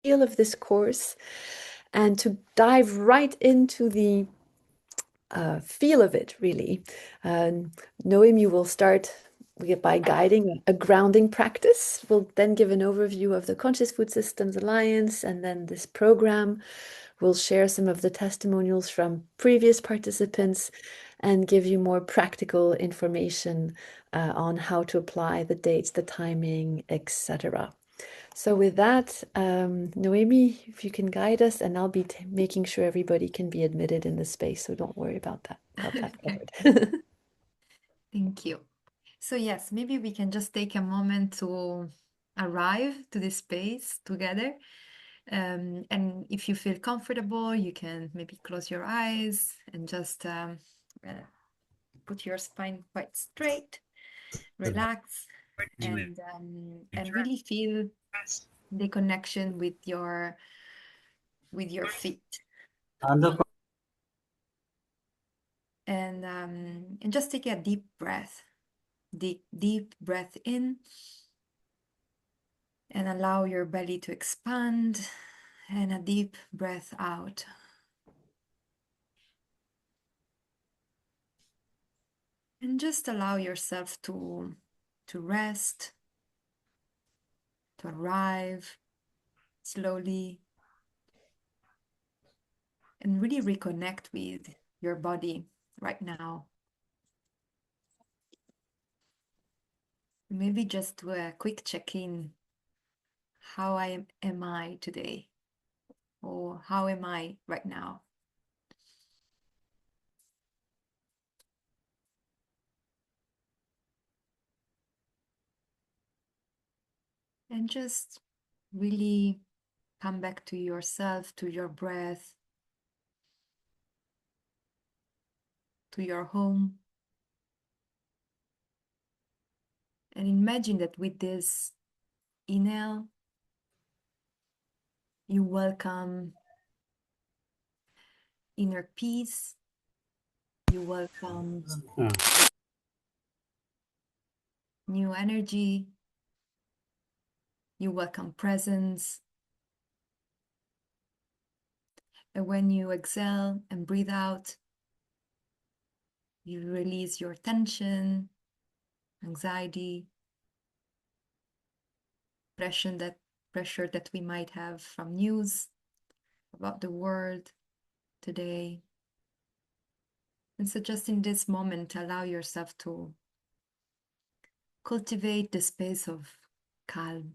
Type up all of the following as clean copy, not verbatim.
feel of this course and to dive right into the feel of it, really. Noemi will start by guiding a grounding practice. We'll then give an overview of the Conscious Food Systems Alliance, and then this program. We'll share some of the testimonials from previous participants and give you more practical information on how to apply the dates, the timing, etc. So with that, Noemi, if you can guide us, and I'll be making sure everybody can be admitted in the space. So don't worry about that. Got that covered. Thank you. So yes, maybe we can just take a moment to arrive to this space together. And if you feel comfortable, you can maybe close your eyes and just put your spine quite straight, relax, and really feel the connection with your feet. And just take a deep breath. Deep breath in, and allow your belly to expand, and a deep breath out. And just allow yourself to rest, to arrive slowly, and really reconnect with your body right now. Maybe just do a quick check-in. How am I today? Or how am I right now? And just really come back to yourself, to your breath, to your home. And imagine that with this inhale, you welcome inner peace, you welcome new energy, you welcome presence. And when you exhale and breathe out, you release your tension, anxiety, pressure that we might have from news about the world today. And so just in this moment, allow yourself to cultivate the space of calm.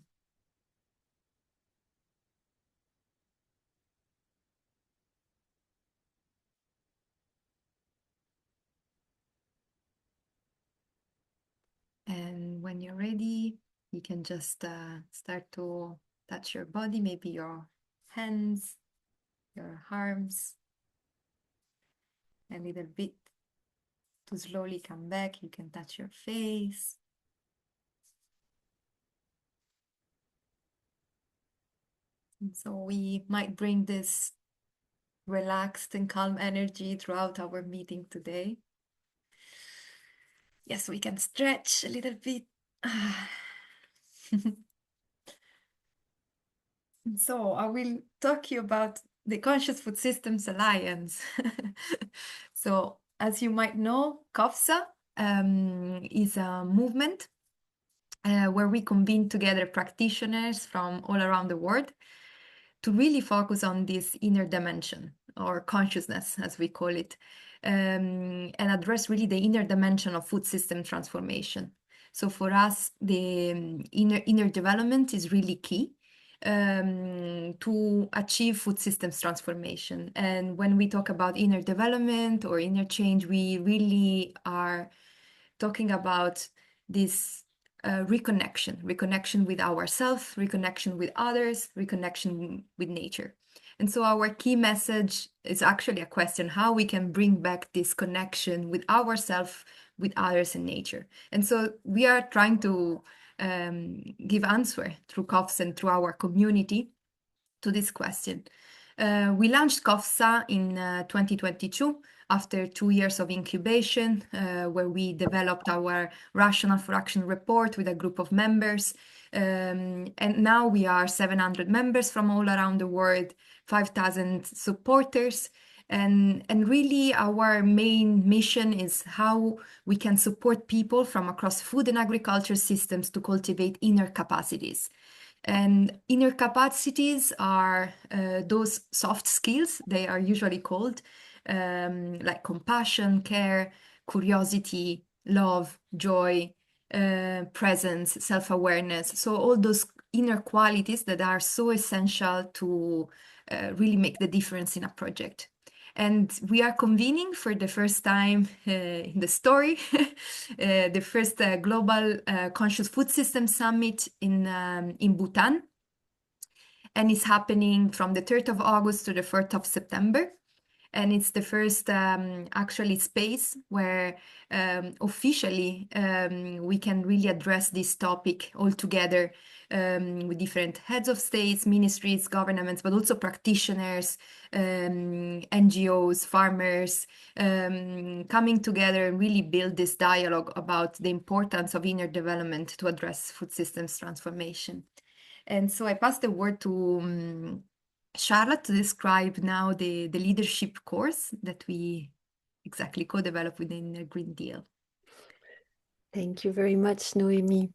And when you're ready, you can just start to touch your body, maybe your hands, your arms, a little bit. To slowly come back, you can touch your face. And so we might bring this relaxed and calm energy throughout our meeting today. Yes, we can stretch a little bit. So I will talk to you about the Conscious Food Systems Alliance. So as you might know, CoFSA is a movement where we convene together practitioners from all around the world to really focus on this inner dimension, or consciousness as we call it, and address really the inner dimension of food system transformation. So for us, the inner development is really key to achieve food systems transformation. And when we talk about inner development or inner change, we really are talking about this reconnection with ourselves, reconnection with others, reconnection with nature. And so our key message is actually a question: how we can bring back this connection with ourselves, with others, and nature. And so we are trying to give answer through CoFSA and through our community to this question. We launched CoFSA in 2022 after 2 years of incubation, where we developed our Rational for Action report with a group of members. And now we are 700 members from all around the world, 5,000 supporters. And really, our main mission is how we can support people from across food and agriculture systems to cultivate inner capacities. And inner capacities are those soft skills, they are usually called, like compassion, care, curiosity, love, joy, presence, self awareness. So, all those inner qualities that are so essential to really make the difference in a project. And we are convening for the first time in the story the first Global Conscious Food System Summit in Bhutan. And it's happening from the 3rd of August to the 4th of September. And it's the first actually space where officially we can really address this topic all together with different heads of states, ministries, governments, but also practitioners, NGOs, farmers, coming together and really build this dialogue about the importance of inner development to address food systems transformation. And so I pass the word to Charlotte to describe now the leadership course that we exactly co-developed within the Green Deal. Thank you very much, Noemi.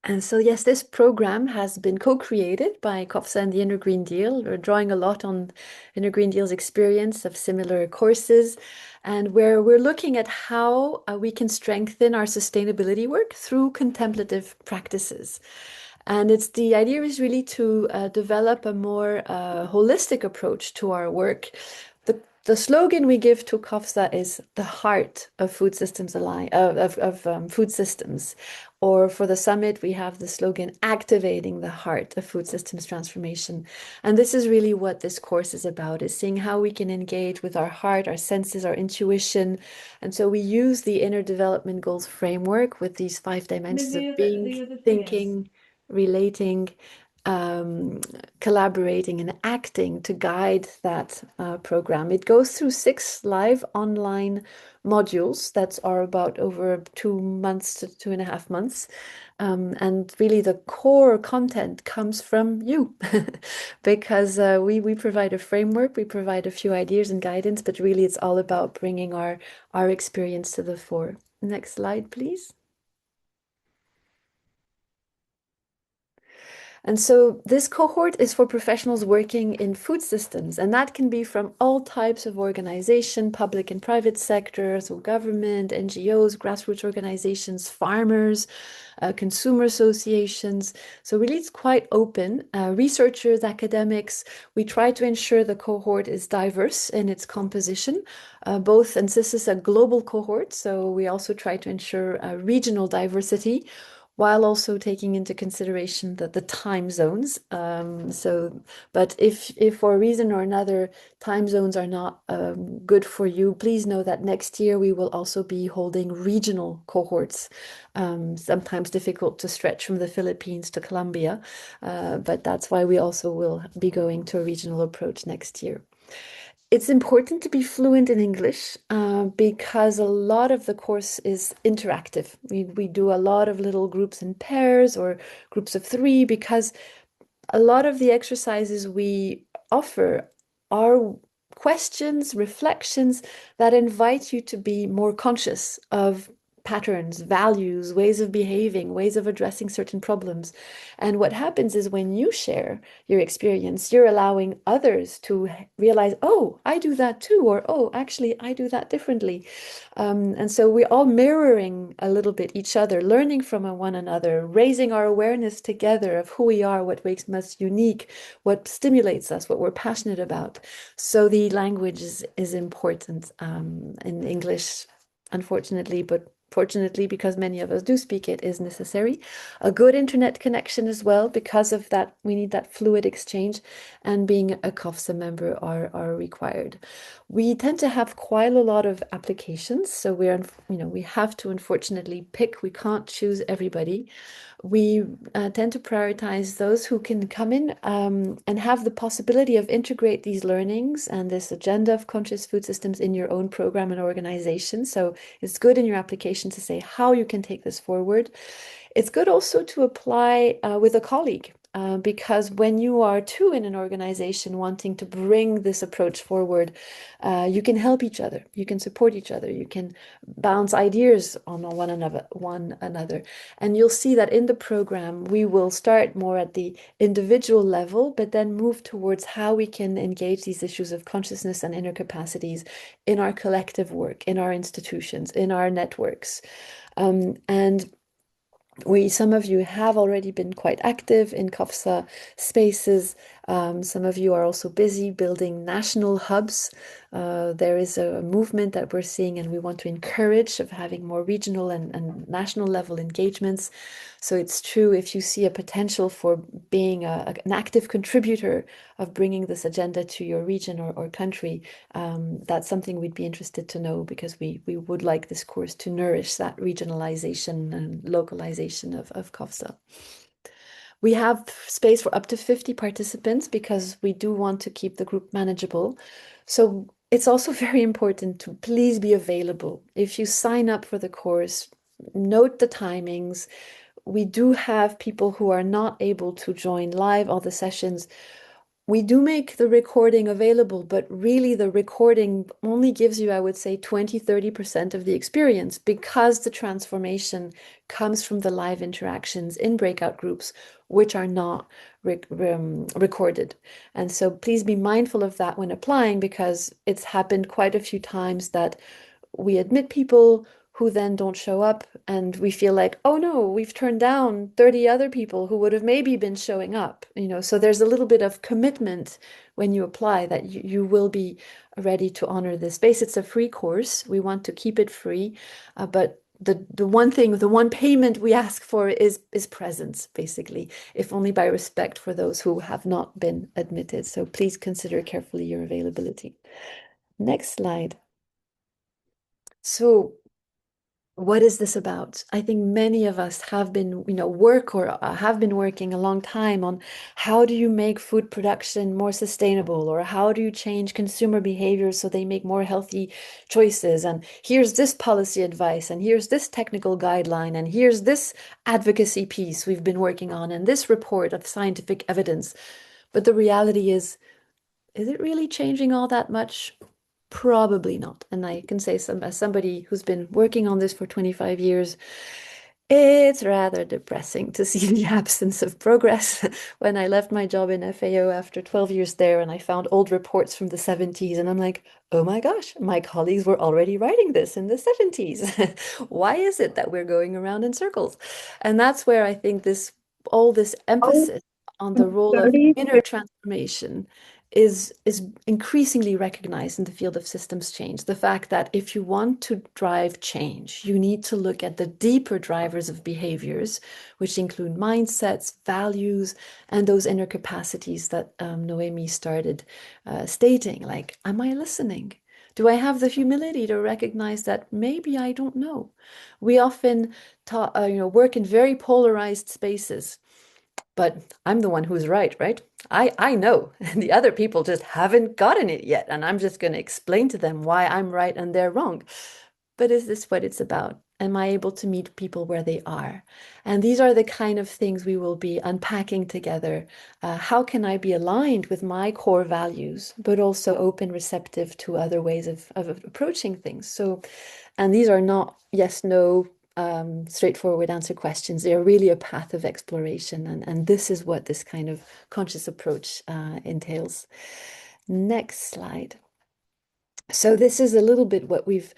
And so, yes, this program has been co-created by CoFSA and the Inner Green Deal. We're drawing a lot on Inner Green Deal's experience of similar courses, and where we're looking at how we can strengthen our sustainability work through contemplative practices. And it's the idea is really to develop a more holistic approach to our work. The slogan we give to CoFSA is the heart of food systems food systems. Or for the summit, we have the slogan activating the heart of food systems transformation. And this is really what this course is about, is seeing how we can engage with our heart, our senses, our intuition. And so we use the inner development goals framework with these 5 dimensions of being, thinking, relating, collaborating and acting to guide that program. It goes through 6 live online modules that are about over 2 months to 2.5 months. And really the core content comes from you because we provide a framework, we provide a few ideas and guidance, but really it's all about bringing our experience to the fore. Next slide, please. And so this cohort is for professionals working in food systems, and that can be from all types of organization, public and private sector, so government, NGOs, grassroots organizations, farmers, consumer associations. So really it's quite open. Researchers, academics, we try to ensure the cohort is diverse in its composition, both, and this is a global cohort, so we also try to ensure regional diversity while also taking into consideration the time zones. But if for a reason or another time zones are not good for you, please know that next year we will also be holding regional cohorts, sometimes difficult to stretch from the Philippines to Colombia, but that's why we also will be going to a regional approach next year. It's important to be fluent in English because a lot of the course is interactive. We do a lot of little groups in pairs or groups of 3 because a lot of the exercises we offer are questions, reflections that invite you to be more conscious of patterns, values, ways of behaving, ways of addressing certain problems. And what happens is when you share your experience, you're allowing others to realize, oh, I do that too, or oh, actually, I do that differently. And so we're all mirroring a little bit each other, learning from one another, raising our awareness together of who we are, what makes us unique, what stimulates us, what we're passionate about. So the language is important in English, unfortunately, but fortunately, because many of us do speak it, is necessary. A good internet connection as well, because of that, we need that fluid exchange, and being a CoFSA member are required. We tend to have quite a lot of applications, so we have to unfortunately pick. We can't choose everybody. we tend to prioritize those who can come in and have the possibility of integrate these learnings and this agenda of conscious food systems in your own program and organization. So it's good in your application to say how you can take this forward. It's good also to apply with a colleague. Because when you are two in an organization wanting to bring this approach forward, you can help each other, you can support each other, you can bounce ideas on one another. And you'll see that in the program, we will start more at the individual level, but then move towards how we can engage these issues of consciousness and inner capacities in our collective work, in our institutions, in our networks. And some of you have already been quite active in CoFSA spaces. Some of you are also busy building national hubs. There is a movement that we're seeing, and we want to encourage of having more regional and national level engagements. So it's true if you see a potential for being an active contributor of bringing this agenda to your region or country, that's something we'd be interested to know because we would like this course to nourish that regionalization and localization of CoFSA. We have space for up to 50 participants because we do want to keep the group manageable. So it's also very important to please be available. If you sign up for the course, note the timings. We do have people who are not able to join live all the sessions. We do make the recording available, but really the recording only gives you, I would say, 20-30% of the experience because the transformation comes from the live interactions in breakout groups, which are not recorded. And so please be mindful of that when applying because it's happened quite a few times that we admit people who then don't show up and we feel like, oh no, we've turned down 30 other people who would have maybe been showing up, so there's a little bit of commitment when you apply that you will be ready to honor this space. It's a free course. We want to keep it free, but the one payment we ask for is presence, basically, if only by respect for those who have not been admitted. So please consider carefully your availability. Next slide. So what is this about? I think many of us have been, have been working a long time on how do you make food production more sustainable, or how do you change consumer behaviors so they make more healthy choices? And here's this policy advice, and here's this technical guideline, and here's this advocacy piece we've been working on, and this report of scientific evidence. But the reality is it really changing all that much? Probably not. And I can say as somebody who's been working on this for 25 years, it's rather depressing to see the absence of progress. When I left my job in FAO after 12 years there and I found old reports from the 70s, and I'm like, oh my gosh, my colleagues were already writing this in the 70s. Why is it that we're going around in circles? And that's where I think all this emphasis on the role of inner transformation is increasingly recognized in the field of systems change. The fact that if you want to drive change, you need to look at the deeper drivers of behaviors, which include mindsets, values, and those inner capacities that Noemi started stating, like, am I listening? Do I have the humility to recognize that maybe I don't know? We often work in very polarized spaces, but I'm the one who's right? I know, and the other people just haven't gotten it yet, and I'm just going to explain to them why I'm right and they're wrong. But is this what it's about? Am I able to meet people where they are? And these are the kind of things we will be unpacking together. How can I be aligned with my core values, but also open, receptive to other ways of approaching things? So, and these are not yes, no, straightforward answer questions. They are really a path of exploration. And this is what this kind of conscious approach entails. Next slide. So this is a little bit what we've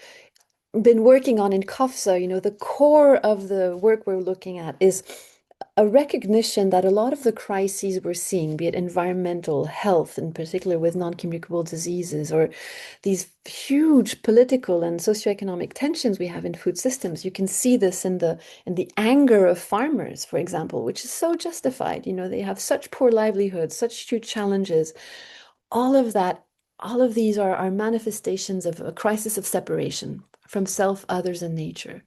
been working on in CoFSA. The core of the work we're looking at is a recognition that a lot of the crises we're seeing, be it environmental, health, in particular with non-communicable diseases, or these huge political and socioeconomic tensions we have in food systems, you can see this in the anger of farmers, for example, which is so justified. They have such poor livelihoods, such huge challenges. All of that, all of these are manifestations of a crisis of separation from self, others, and nature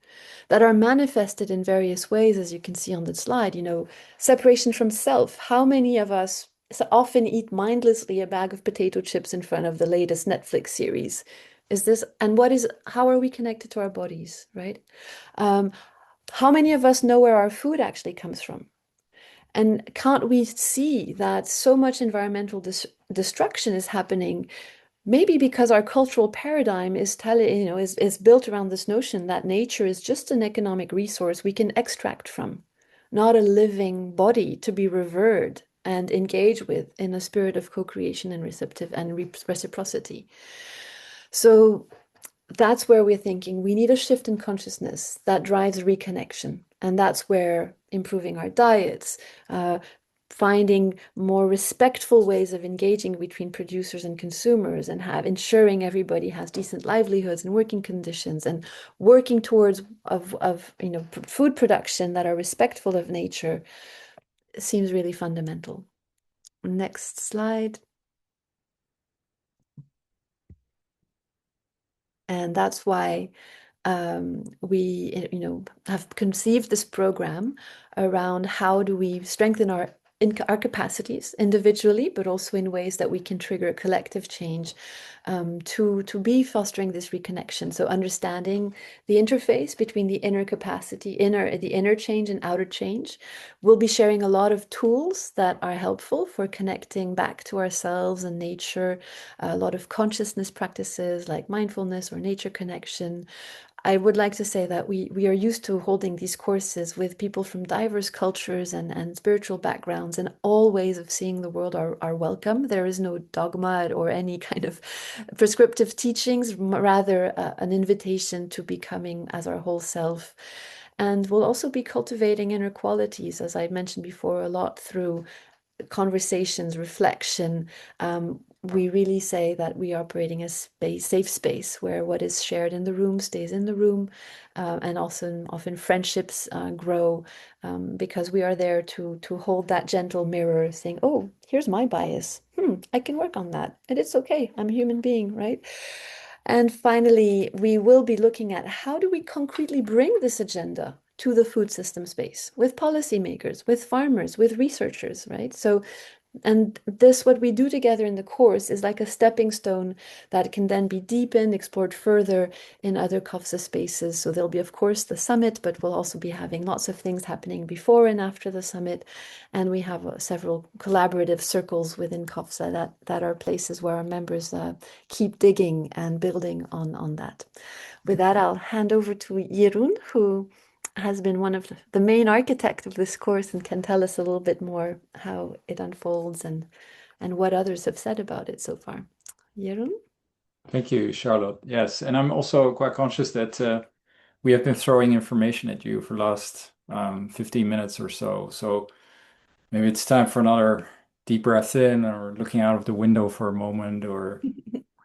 that are manifested in various ways, as you can see on the slide. Separation from self. How many of us often eat mindlessly a bag of potato chips in front of the latest Netflix series? How are we connected to our bodies, right? Um, how many of us know where our food actually comes from? And can't we see that so much environmental destruction is happening? Maybe because our cultural paradigm is built around this notion that nature is just an economic resource we can extract from, not a living body to be revered and engage with in a spirit of co-creation and receptive and reciprocity. So that's where we're thinking we need a shift in consciousness that drives reconnection. And that's where improving our diets, finding more respectful ways of engaging between producers and consumers, and ensuring everybody has decent livelihoods and working conditions, and working towards food production that are respectful of nature seems really fundamental. Next slide. And that's why we have conceived this program around how do we strengthen our capacities individually, but also in ways that we can trigger a collective change to be fostering this reconnection. So understanding the interface between the inner capacity, the inner change and outer change. We'll be sharing a lot of tools that are helpful for connecting back to ourselves and nature, a lot of consciousness practices like mindfulness or nature connection. I would like to say that we are used to holding these courses with people from diverse cultures and spiritual backgrounds, and all ways of seeing the world are welcome. There is no dogma or any kind of prescriptive teachings, rather an invitation to becoming as our whole self. And we'll also be cultivating inner qualities, as I mentioned before, a lot through conversations, reflection. We really say that we are operating a safe space where what is shared in the room stays in the room, and also often friendships grow because we are there to hold that gentle mirror, saying, "Oh, here's my bias. I can work on that, and it's okay. I'm a human being, right?" And finally, we will be looking at how do we concretely bring this agenda to the food system space with policymakers, with farmers, with researchers, right? And this, what we do together in the course, is like a stepping stone that can then be deepened, explored further in other CoFSA spaces. So there'll be, of course, the summit, but we'll also be having lots of things happening before and after the summit. And we have several collaborative circles within CoFSA that are places where our members keep digging and building on that. With that, I'll hand over to Jeroen, who has been one of the main architect of this course and can tell us a little bit more how it unfolds and what others have said about it so far. Jeroen? Thank you, Charlotte. Yes, and I'm also quite conscious that we have been throwing information at you for the last 15 minutes or so. So maybe it's time for another deep breath in, or looking out of the window for a moment, or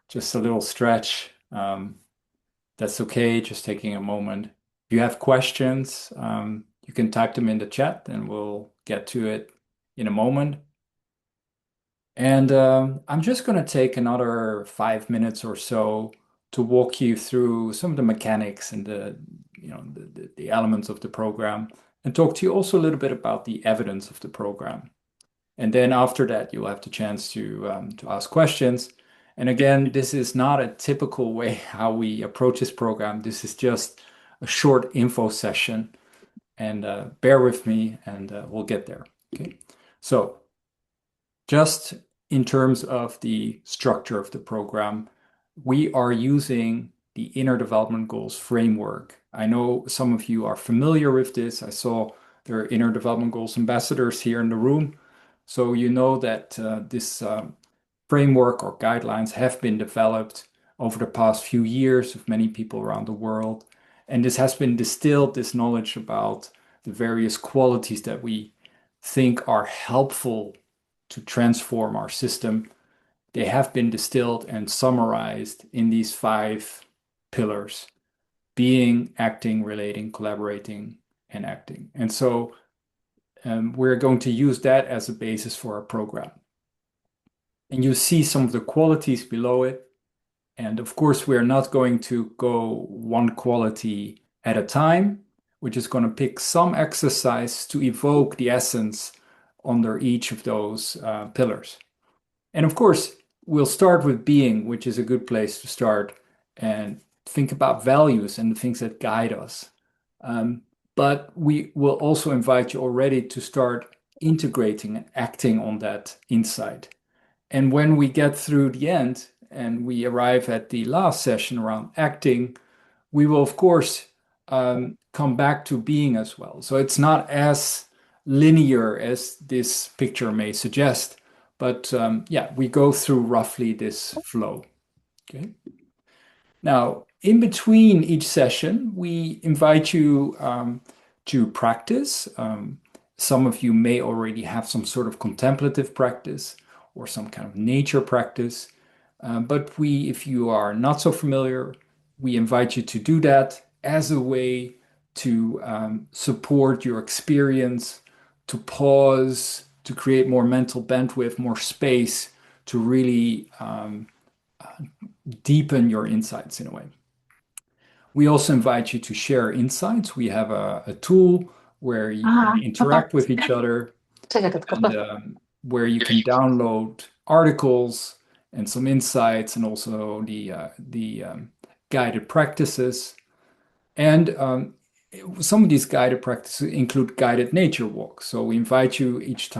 just a little stretch. That's okay, just taking a moment. If you have questions, you can type them in the chat and we'll get to it in a moment. And I'm just going to take another 5 minutes or so to walk you through some of the mechanics and the elements of the program, and talk to you also a little bit about the evidence of the program. And then after that, you'll have the chance to ask questions. And again, this is not a typical way how we approach this program. This is just a short info session, and bear with me, and we'll get there. Okay, so just in terms of the structure of the program, we are using the Inner Development Goals framework. I know some of you are familiar with this. I saw there are Inner Development Goals ambassadors here in the room. So you know that this framework or guidelines have been developed over the past few years with many people around the world. And this has been distilled, this knowledge about the various qualities that we think are helpful to transform our system. They have been distilled and summarized in these 5 pillars: being, acting, relating, collaborating, and acting. And so we're going to use that as a basis for our program. And you see some of the qualities below it. And of course, we're not going to go one quality at a time. We're just going to pick some exercise to evoke the essence under each of those pillars. And of course, we'll start with being, which is a good place to start, and think about values and the things that guide us. Um, but we will also invite you already to start integrating and acting on that insight. And when we get through the end and we arrive at the last session around acting, we will, of course, come back to being as well. So it's not as linear as this picture may suggest, but yeah, we go through roughly this flow. Okay. Now, in between each session, we invite you to practice. Some of you may already have some sort of contemplative practice or some kind of nature practice. But if you are not so familiar, we invite you to do that as a way to support your experience, to pause, to create more mental bandwidth, more space to really deepen your insights in a way. We also invite you to share insights. We have a tool where you can interact with each other and where you can download articles and some insights and also the guided practices. And some of these guided practices include guided nature walks. So we invite you each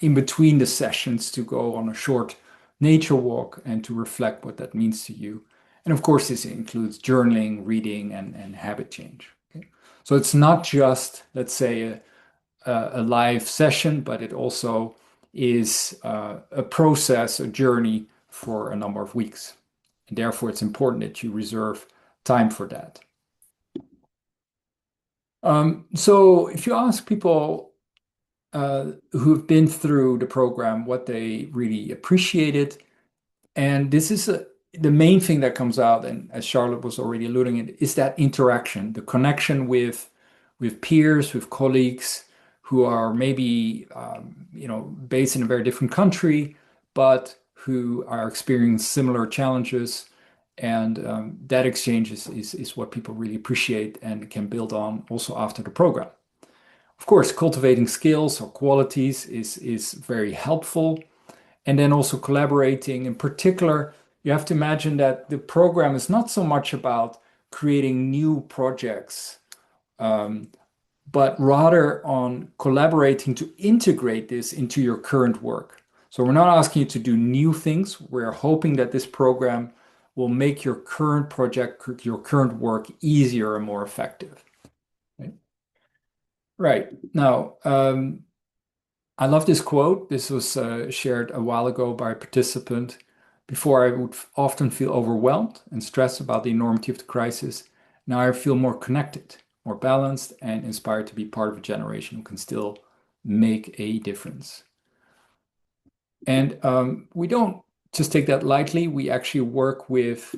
in between the sessions to go on a short nature walk and to reflect what that means to you. And of course, this includes journaling, reading, and habit change. Okay? So it's not just, let's say, a live session, but it also is a process, a journey for a number of weeks. And therefore, it's important that you reserve time for that. So if you ask people who've been through the program what they really appreciated, and this is the main thing that comes out, and as Charlotte was already alluding it, is that interaction, the connection with peers, with colleagues who are maybe based in a very different country, but who are experiencing similar challenges. And that exchange is what people really appreciate and can build on also after the program. Of course, cultivating skills or qualities is very helpful. And then also collaborating. In particular, you have to imagine that the program is not so much about creating new projects, but rather on collaborating to integrate this into your current work. So we're not asking you to do new things. We're hoping that this program will make your current project, your current work easier and more effective. Right. Right. Now, I love this quote. This was shared a while ago by a participant. Before, I would often feel overwhelmed and stressed about the enormity of the crisis. Now I feel more connected, more balanced, and inspired to be part of a generation who can still make a difference. And we don't just take that lightly. We actually work with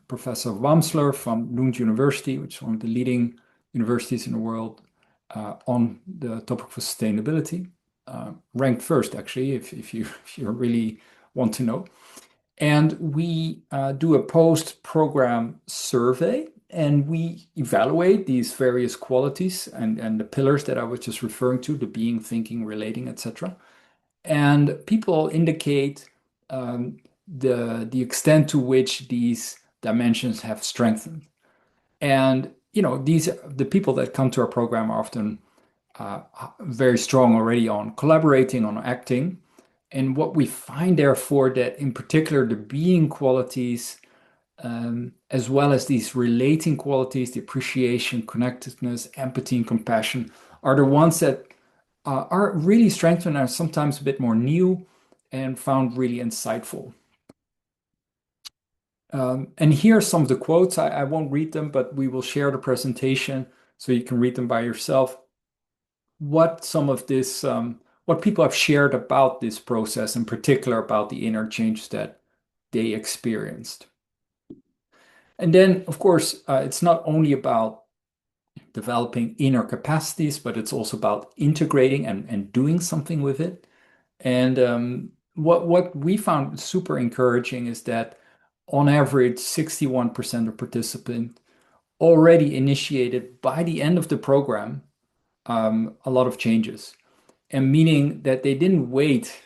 Professor Wamsler from Lund University, which is one of the leading universities in the world, on the topic of sustainability. Ranked first, actually, if you really want to know. And we do a post-program survey, and we evaluate these various qualities and the pillars that I was just referring to, the being, thinking, relating, etc. And people indicate the extent to which these dimensions have strengthened. And the people that come to our program are often very strong already on collaborating, on acting. And what we find, therefore, that in particular the being qualities, as well as these relating qualities, the appreciation, connectedness, empathy, and compassion, are the ones that are really strengthened and are sometimes a bit more new and found really insightful. And here are some of the quotes. I won't read them, but we will share the presentation so you can read them by yourself. What some of this, what people have shared about this process, in particular about the inner change that they experienced. And then, of course, it's not only about developing inner capacities, but it's also about integrating and doing something with it. And what we found super encouraging is that on average, 61% of participants already initiated by the end of the program a lot of changes. And meaning that they didn't wait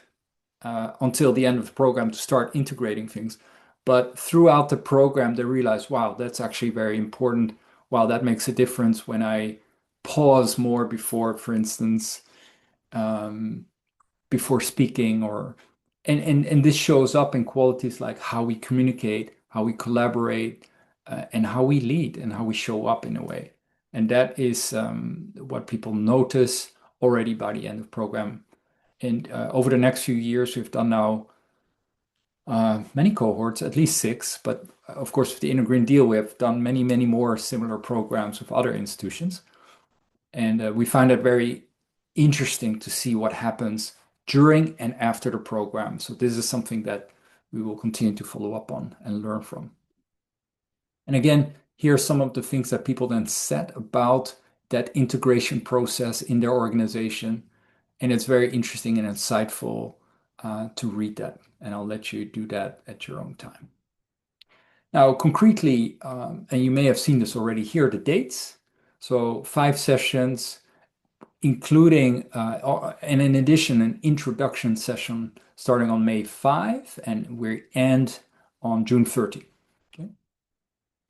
until the end of the program to start integrating things. But throughout the program, they realized, wow, that's actually very important. Wow, that makes a difference when I pause more before, for instance, um, before speaking, or and this shows up in qualities like how we communicate, how we collaborate, and how we lead and how we show up in a way. And that is what people notice already by the end of program. And over the next few years, we've done now many cohorts, at least six. But of course, with the Inner Green Deal, we have done many, many more similar programs with other institutions. And we find it very interesting to see what happens during and after the program. So this is something that we will continue to follow up on and learn from. And again, here are some of the things that people then said about that integration process in their organization. And it's very interesting and insightful to read that. And I'll let you do that at your own time. Now, concretely, and you may have seen this already, here are the dates. So 5 sessions, including, and in addition, an introduction session starting on May 5, and we end on June 30. Okay.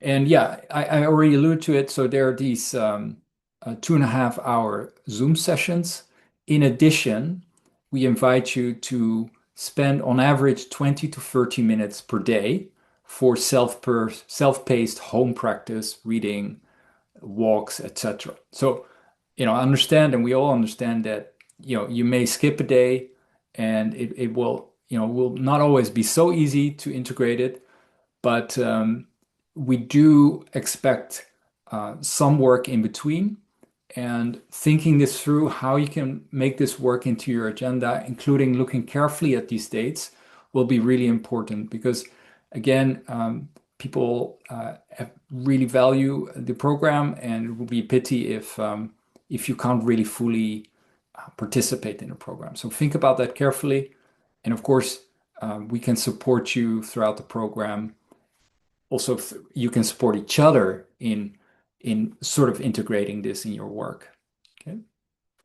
And yeah, I already alluded to it. So there are these 2.5 hour Zoom sessions. In addition, we invite you to spend on average 20 to 30 minutes per day for self-paced home practice, reading, walks, etc. So, I understand, and we all understand that, you may skip a day and it will not always be so easy to integrate it, but we do expect some work in between, and thinking this through how you can make this work into your agenda, including looking carefully at these dates, will be really important because, again, people really value the program, and it would be a pity if you can't really fully participate in the program. So think about that carefully, and of course, we can support you throughout the program. Also, you can support each other in sort of integrating this in your work. Okay.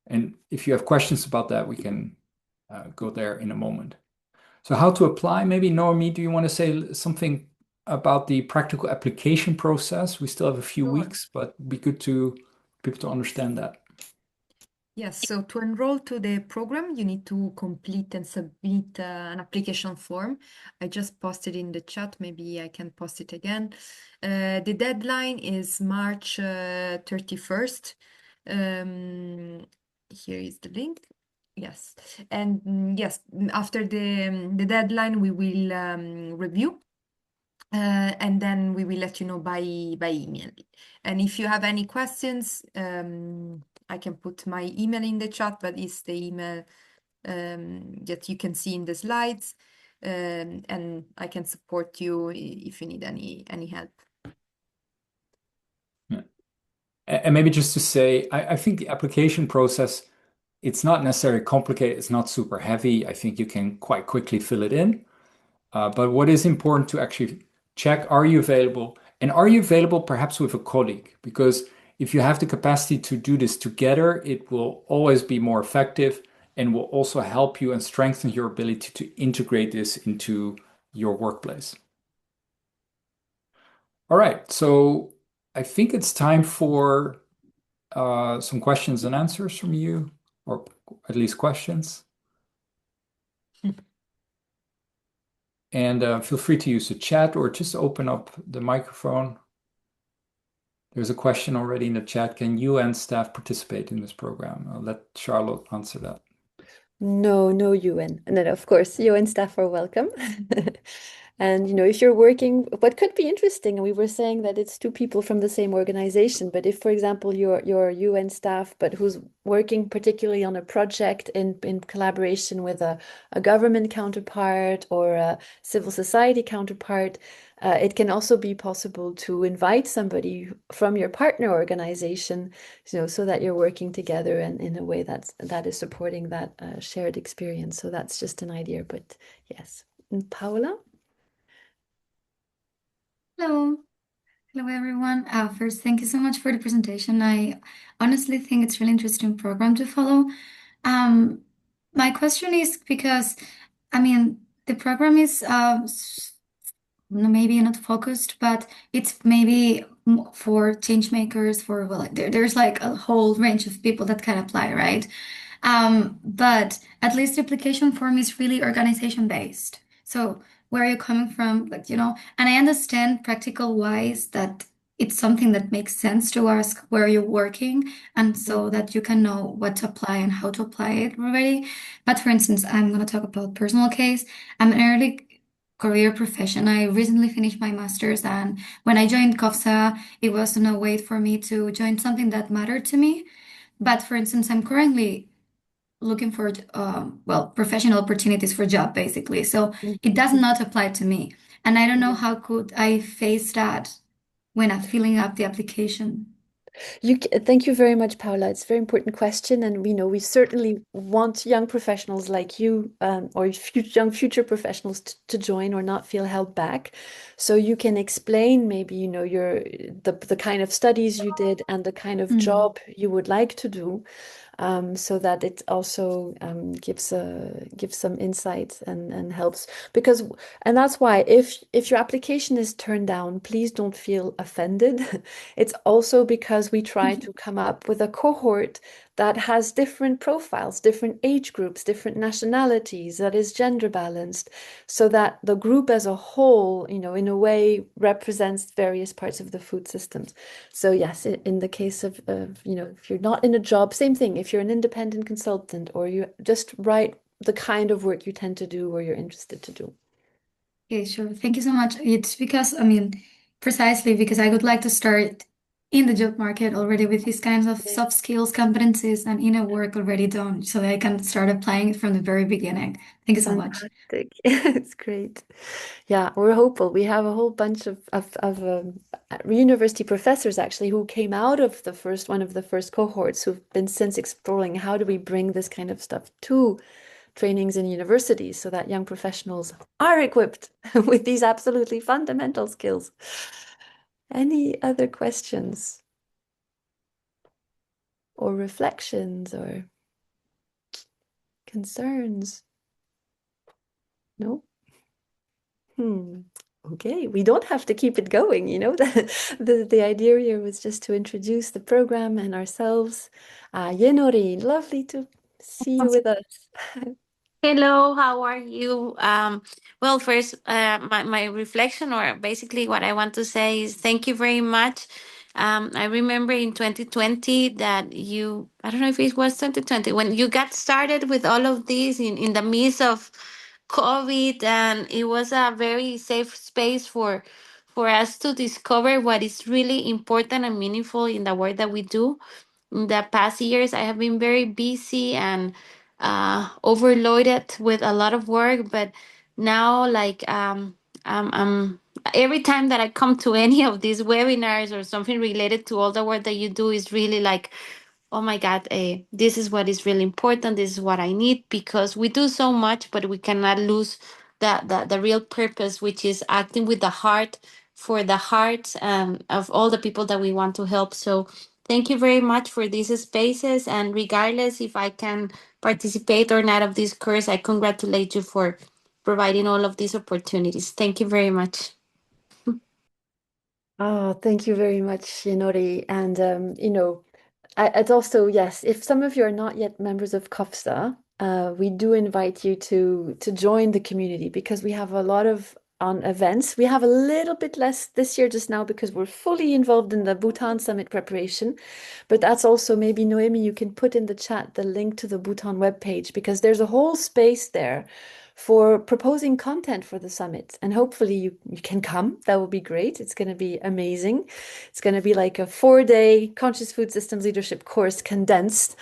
And if you have questions about that, we can go there in a moment. So how to apply? Maybe Noemi, do you want to say something about the practical application process? We still have a few Sure. weeks, but it'd be good to people to understand that. Yes, so to enroll to the program, you need to complete and submit an application form. I just posted in the chat, maybe I can post it again. The deadline is March 31st. Here is the link. Yes, and yes, after the deadline, we will review. And then we will let you know by email. And if you have any questions, I can put my email in the chat, but it's the email that you can see in the slides. And I can support you if you need any help. Yeah. And maybe just to say, I think the application process, it's not necessarily complicated. It's not super heavy. I think you can quite quickly fill it in. But what is important to actually check, are you available? And are you available perhaps with a colleague? Because if you have the capacity to do this together, it will always be more effective and will also help you and strengthen your ability to integrate this into your workplace. All right, so I think it's time for some questions and answers from you, or at least questions. And feel free to use the chat or just open up the microphone. There's a question already in the chat. Can UN staff participate in this program? I'll let Charlotte answer that. No, no UN. And then, of course, UN staff are welcome. And, if you're working, what could be interesting, and we were saying that it's two people from the same organization, but if, for example, you're UN staff, but who's working particularly on a project in collaboration with a government counterpart or a civil society counterpart, it can also be possible to invite somebody from your partner organization, so that you're working together and in a way that is supporting that shared experience. So that's just an idea, but yes. And Paula? Hello. Hello, everyone. First, thank you so much for the presentation. I honestly think it's really interesting program to follow. Um, my question is because, I mean, the program is maybe not focused, but it's maybe for change makers, for well, there's like a whole range of people that can apply, right? But at least the application form is really organization based. So where are you coming from? Like, and I understand practical wise that it's something that makes sense to ask where you're working and so that you can know what to apply and how to apply it already. But for instance, I'm going to talk about personal case. I'm an early career profession. I recently finished my master's, and when I joined CoFSA, it was in a way for me to join something that mattered to me. But for instance, I'm currently looking for well, professional opportunities for job basically. So it does Mhm. not apply to me. And I don't know Yeah. how could I face that when I'm filling up the application. Thank you very much, Paula. It's a very important question, and we know we certainly want young professionals like you, or young future professionals to join or not feel held back. So you can explain maybe, the kind of studies you did and the kind of Mm. job you would like to do, so that it also gives some insight and helps. And that's why if your application is turned down, please don't feel offended. It's also because we try to come up with a cohort that has different profiles, different age groups, different nationalities, that is gender balanced, so that the group as a whole, in a way represents various parts of the food systems. So yes, in the case of, if you're not in a job, same thing. If you're an independent consultant or you just write the kind of work you tend to do or you're interested to do. Okay, sure. Thank you so much. It's because, I mean, precisely because I would like to start in the job market already with these kinds of Yeah. soft skills, competencies, and inner work already done, so that I can start applying it from the very beginning. Thank you so much. Fantastic. It's great. Yeah, we're hopeful. We have a whole bunch of university professors actually who came out of one of the first cohorts who've been since exploring how do we bring this kind of stuff to trainings in universities so that young professionals are equipped with these absolutely fundamental skills. Any other questions or reflections or concerns? No? Hmm. Okay, we don't have to keep it going, you know. The idea here was just to introduce the program and ourselves. Yenori, lovely to see you with us. Hello, how are you? Well, first, my reflection, or basically what I want to say is thank you very much. I remember in 2020 that I don't know if it was 2020, when you got started with all of this in the midst of COVID, and it was a very safe space for us to discover what is really important and meaningful in the work that we do. In the past years, I have been very busy and overloaded with a lot of work, but now, like, every time that I come to any of these webinars or something related to all the work that you do is really like, oh my God, this is what is really important. This is what I need, because we do so much, but we cannot lose the real purpose, which is acting with the heart for the hearts of all the people that we want to help. So thank you very much for these spaces. And regardless if I can participate or not of this course, I congratulate you for providing all of these opportunities. Thank you very much. Oh, thank you very much, Yenori. And it's also, yes, if some of you are not yet members of CoFSA, we do invite you to join the community because we have a lot of on events. We have a little bit less this year just now because we're fully involved in the Bhutan Summit preparation. But that's also maybe, Noemi, you can put in the chat the link to the Bhutan webpage because there's a whole space there for proposing content for the summit. And hopefully you can come. That would be great. It's going to be amazing. It's going to be like a 4-day conscious food systems leadership course condensed,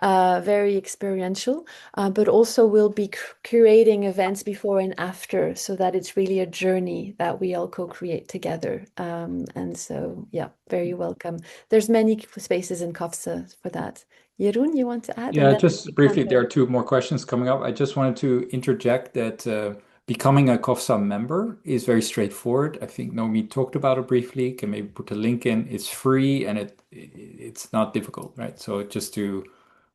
very experiential, but also we'll be curating events before and after so that it's really a journey that we all co-create together. And so, yeah, very welcome. There's many spaces in CoFSA for that. Jeroen, you want to add? And Yeah, then just briefly, there Sandra. are two more questions coming up. I just wanted to interject that becoming a CoFSA member is very straightforward. I think Nomi talked about it briefly. Can maybe put the link in. It's free and it's not difficult, right? So it just to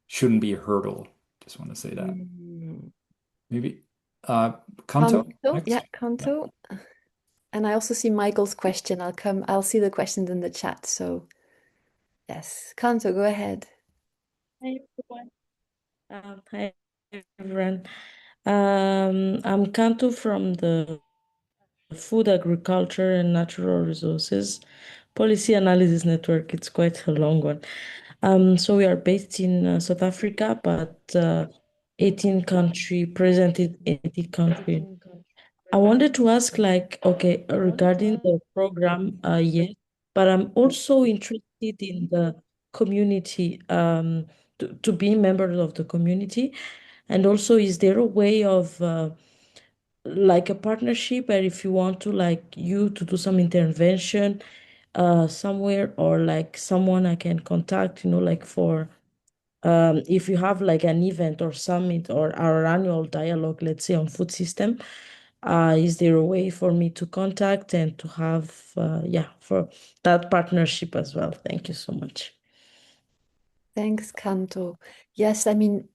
shouldn't be a hurdle. Just want to say that. Mm. Maybe Kanto Yeah, next. Yeah. Kanto. And I also see Michael's question. I'll see the questions in the chat. So yes, Kanto, go ahead. Hi everyone. Hi everyone. I'm Kantu from the Food, Agriculture and Natural Resources Policy Analysis Network. It's quite a long one. So we are based in South Africa, but 18 country present in 80 countries. I wanted to ask, like, okay, regarding the program, yes, but I'm also interested in the community, to be members of the community. And also, is there a way of like a partnership where if you want to like you to do some intervention somewhere or like someone I can contact, like for if you have like an event or summit or our annual dialogue, let's say on food system, is there a way for me to contact and to have, yeah, for that partnership as well? Thank you so much. Thanks, Kanto. Yes, I mean,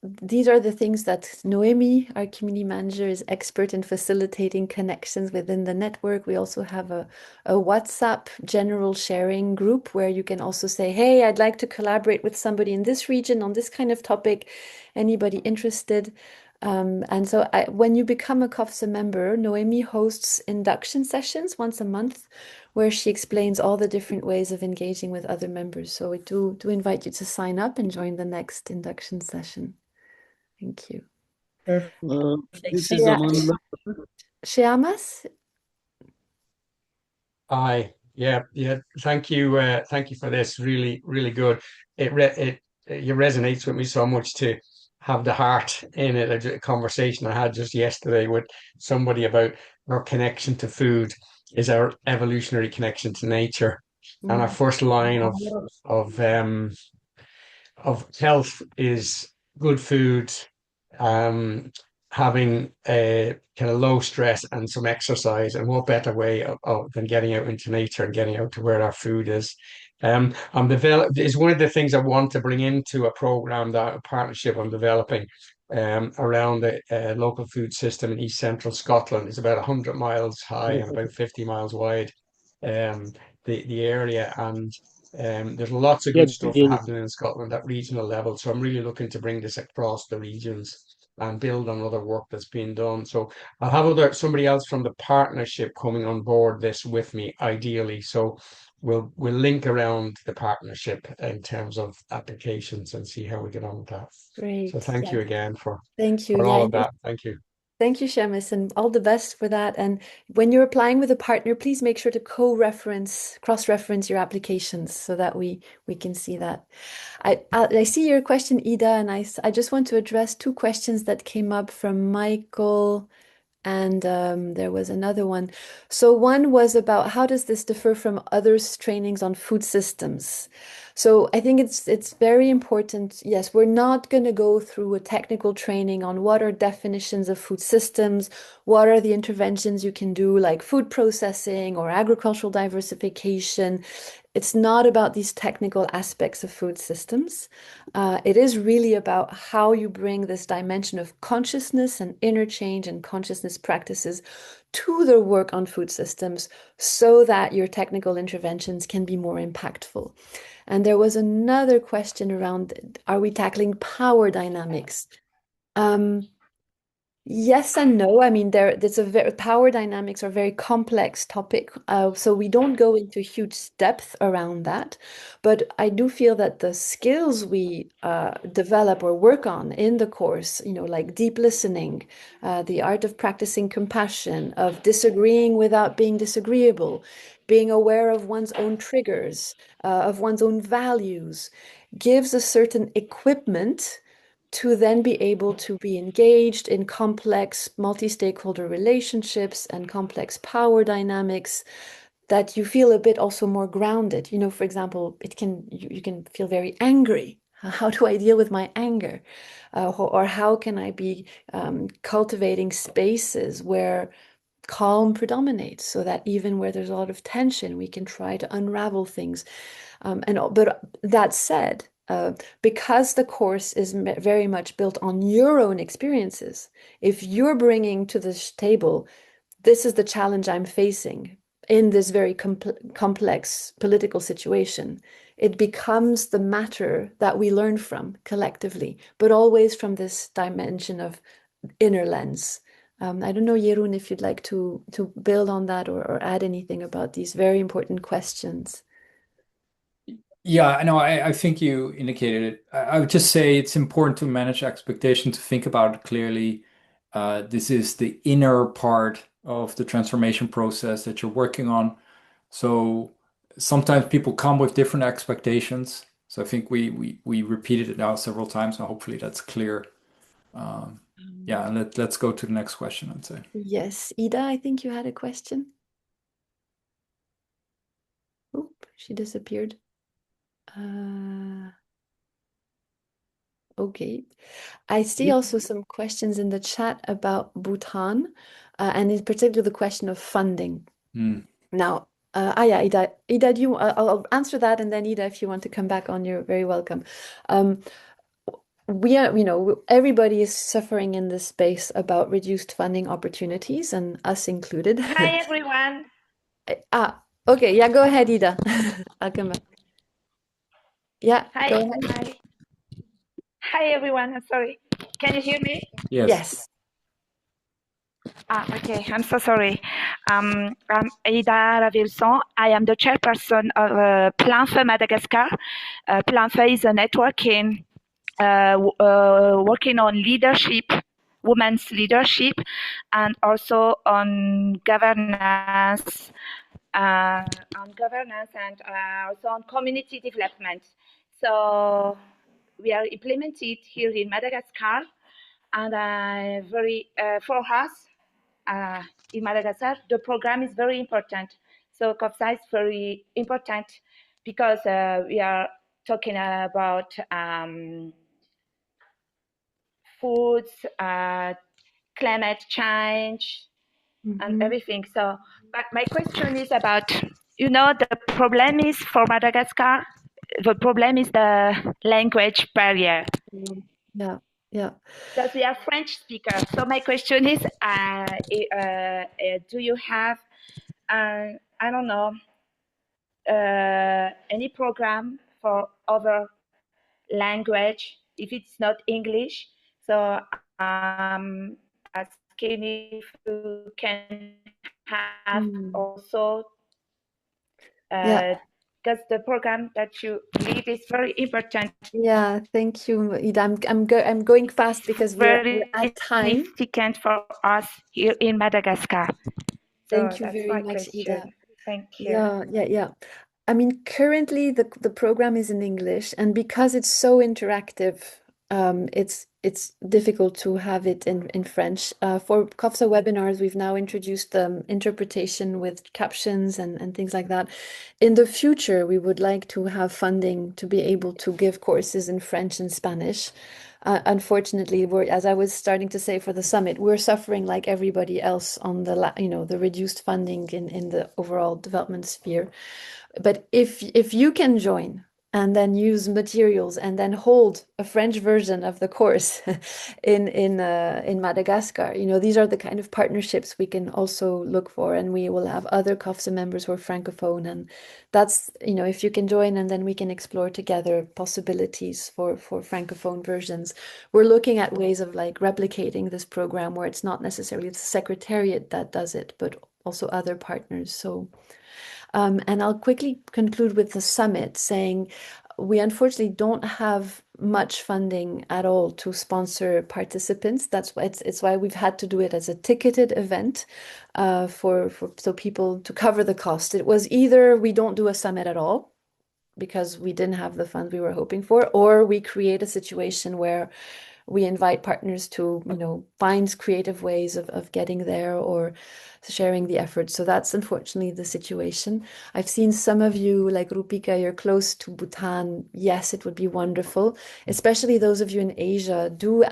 these are the things that Noemi, our community manager, is expert in facilitating connections within the network. We also have a WhatsApp general sharing group where you can also say, hey, I'd like to collaborate with somebody in this region on this kind of topic. Anybody interested? And so when you become a CoFSA member, Noemi hosts induction sessions once a month where she explains all the different ways of engaging with other members. So we do invite you to sign up and join the next induction session. Thank you. Perfect. This is Aman. Shyama's? Hi. Yeah. Thank you. Thank you for this. Really, really good. It resonates with me so much to have the heart in it. A conversation I had just yesterday with somebody about our connection to food is our evolutionary connection to nature, and our first line of um of health is good food, um, having a kind of low stress and some exercise. And what better way than getting out into nature and getting out to where our food is. I'm develop is one of the things I want to bring into a program, that a partnership I'm developing around the local food system in East Central Scotland. It's about 100 miles high and about 50 miles wide. Um, the area, and there's lots of good stuff happening in Scotland at regional level. So I'm really looking to bring this across the regions and build on other work that's being done. So I'll have somebody else from the partnership coming on board this with me, ideally. So we'll link around the partnership in terms of applications and see how we get on with that. Great. So thank you again Thank you. for all Yeah, of that. Thank you. Thank you, Seamus, and all the best for that. And when you're applying with a partner, please make sure to cross-reference your applications so that we can see that. I see your question, Ida, and I just want to address two questions that came up from Michael. And there was another one. So one was about how does this differ from others' trainings on food systems? So I think it's very important. Yes, we're not going to go through a technical training on what are definitions of food systems, what are the interventions you can do, like food processing or agricultural diversification. It's not about these technical aspects of food systems. It is really about how you bring this dimension of consciousness and interchange and consciousness practices to the work on food systems so that your technical interventions can be more impactful. And there was another question around, are we tackling power dynamics? Yes and no. I mean, power dynamics are a very complex topic, so we don't go into huge depth around that. But I do feel that the skills we develop or work on in the course, like deep listening, the art of practicing compassion, of disagreeing without being disagreeable, being aware of one's own triggers, of one's own values, gives a certain equipment to then be able to be engaged in complex multi-stakeholder relationships and complex power dynamics that you feel a bit also more grounded. For example, you can feel very angry How do I deal with my anger? Or how can I be cultivating spaces where calm predominates so that even where there's a lot of tension, we can try to unravel things. But that said, because the course is very much built on your own experiences, if you're bringing to this table, this is the challenge I'm facing in this very complex political situation, it becomes the matter that we learn from collectively, but always from this dimension of inner lens. I don't know, Jeroen, if you'd like to build on that or add anything about these very important questions. Yeah, I know. I think you indicated it. I would just say it's important to manage expectation, to think about it clearly. This is the inner part of the transformation process that you're working on. So sometimes people come with different expectations. So I think we repeated it now several times, and hopefully that's clear. Yeah, and let's go to the next question, I'd say. Yes, Ida, I think you had a question. Oop, she disappeared. Okay. I see also some questions in the chat about Bhutan, and in particular the question of funding. Now, yeah, Ida, I'll answer that, and then Ida, if you want to come back on, you're very welcome. We are, everybody is suffering in this space about reduced funding opportunities, and us included. Hi, everyone. Okay, yeah, go ahead, Ida. I'll come back. Yeah, Hi, go ahead. hi. Hi, everyone. I'm sorry. Can you hear me? Yes. Yes. Okay. I'm so sorry. I'm Ida Ravilson. I am the chairperson of Plan Feu Madagascar. Plan Feu is a networking working on leadership, women's leadership, and also on governance, and also on community development. So we are implemented here in Madagascar, and very for us in Madagascar, the program is very important. So CoFSA is very important because we are talking about foods, climate change, and everything. So, but my question is about, the problem is for Madagascar, the problem is the language barrier. Yeah, yeah. Because we are French speakers. So my question is, do you have, I don't know, any program for other language if it's not English? So asking if you can have also, Yeah. because the program that you lead is very important, Yeah, thank you, Ida. I'm going fast because we're very at time. significant for us here in Madagascar. So Thank you that's very my much, question. Ida. Thank you. Yeah. I mean, currently the program is in English, and because it's so interactive, it's difficult to have it in French. For CoFSA webinars, we've now introduced interpretation with captions and things like that. In the future, we would like to have funding to be able to give courses in French and Spanish. Unfortunately, as I was starting to say for the summit, we're suffering like everybody else on the reduced funding in the overall development sphere. But if you can join and then use materials and then hold a French version of the course in Madagascar, these are the kind of partnerships we can also look for, and we will have other CoFSA members who are francophone, and that's if you can join, and then we can explore together possibilities for francophone versions. We're looking at ways of like replicating this program where it's not necessarily the secretariat that does it, but also other partners. So. And I'll quickly conclude with the summit saying we unfortunately don't have much funding at all to sponsor participants. That's why it's why we've had to do it as a ticketed event so people to cover the cost. It was either we don't do a summit at all because we didn't have the funds we were hoping for, or we create a situation where we invite partners to, find creative ways of getting there or sharing the effort. So that's unfortunately the situation. I've seen some of you, like Rupika, you're close to Bhutan. Yes, it would be wonderful, especially those of you in Asia. Do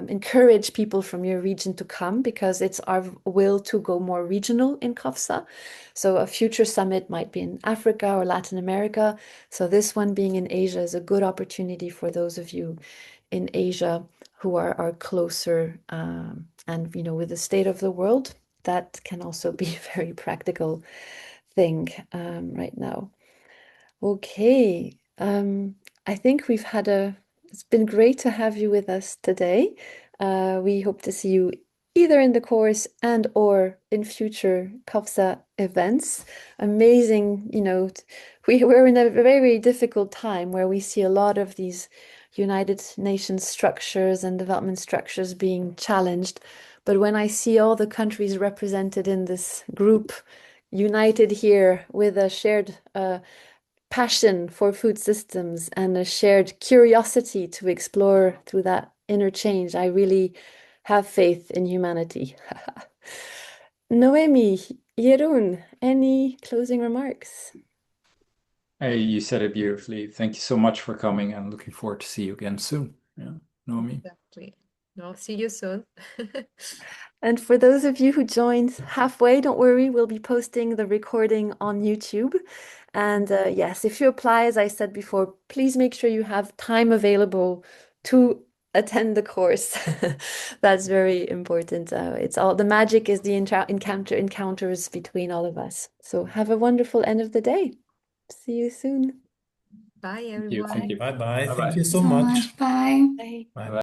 encourage people from your region to come, because it's our will to go more regional in CoFSA. So a future summit might be in Africa or Latin America. So this one being in Asia is a good opportunity for those of you in Asia who are closer. And with the state of the world, that can also be a very practical thing right now. Okay. I think it's been great to have you with us today. We hope to see you either in the course and or in future CoFSA events. Amazing, we're in a very difficult time where we see a lot of these United Nations structures and development structures being challenged. But when I see all the countries represented in this group, united here with a shared passion for food systems and a shared curiosity to explore through that interchange, I really have faith in humanity. Noemi, Jeroen, any closing remarks? Hey, you said it beautifully. Thank you so much for coming, and looking forward to see you again soon. Yeah, Naomi. Exactly. I'll see you soon. And for those of you who joined halfway, don't worry, we'll be posting the recording on YouTube. And yes, if you apply, as I said before, please make sure you have time available to attend the course. That's very important. It's all the magic is the encounters between all of us. So have a wonderful end of the day. See you soon. Bye, Thank you. everyone. Thank you. Bye bye. Bye Thank bye. you so So much. much. Bye. Bye. Bye.